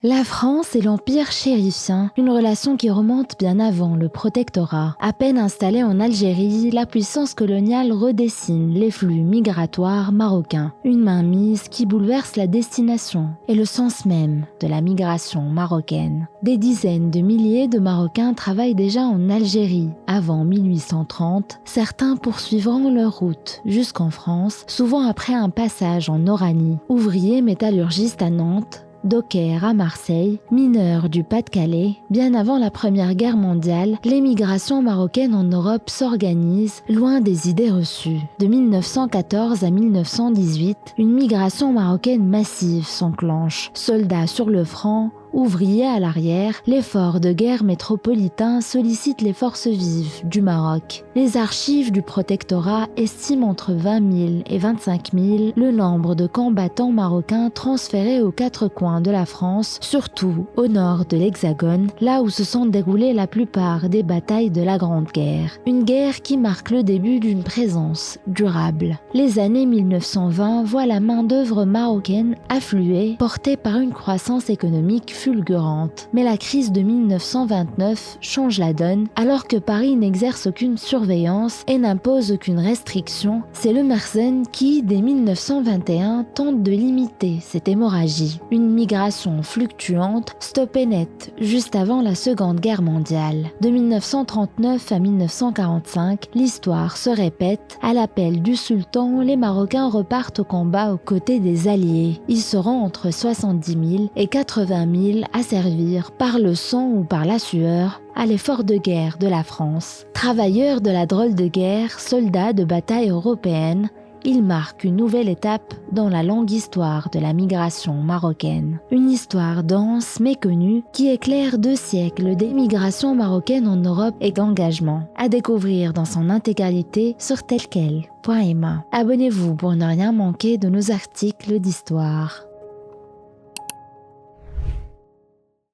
La France et l'Empire chérifien, une relation qui remonte bien avant le protectorat. À peine installée en Algérie, la puissance coloniale redessine les flux migratoires marocains. Une mainmise qui bouleverse la destination et le sens même de la migration marocaine. Des dizaines de milliers de Marocains travaillent déjà en Algérie avant 1830. Certains poursuivront leur route jusqu'en France, souvent après un passage en Oranie. Ouvriers métallurgistes à Nantes, dockers à Marseille, mineurs du Pas-de-Calais. Bien avant la Première Guerre mondiale, l'émigration marocaine en Europe s'organise loin des idées reçues. De 1914 à 1918, une migration marocaine massive s'enclenche. Soldats sur le front, ouvriers à l'arrière, l'effort de guerre métropolitain sollicite les forces vives du Maroc. Les archives du protectorat estiment entre 20 000 et 25 000 le nombre de combattants marocains transférés aux quatre coins de la France, surtout au nord de l'Hexagone, là où se sont déroulées la plupart des batailles de la Grande Guerre. Une guerre qui marque le début d'une présence durable. Les années 1920 voient la main-d'œuvre marocaine affluer, portée par une croissance économique fulgurante. Mais la crise de 1929 change la donne. Alors que Paris n'exerce aucune surveillance et n'impose aucune restriction, c'est le Mersenne qui, dès 1921, tente de limiter cette hémorragie. Une migration fluctuante, stoppée net juste avant la Seconde Guerre mondiale. De 1939 à 1945, l'histoire se répète. À l'appel du sultan, les Marocains repartent au combat aux côtés des Alliés. Ils seront entre 70 000 et 80 000 à servir par le sang ou par la sueur à l'effort de guerre de la France. Travailleurs de la drôle de guerre, soldats de bataille européenne, ils marquent une nouvelle étape dans la longue histoire de la migration marocaine. Une histoire dense, méconnue, qui éclaire 2 siècles d'émigration marocaine en Europe et d'engagement. À découvrir dans son intégralité sur telquel.ma. Abonnez-vous pour ne rien manquer de nos articles d'histoire.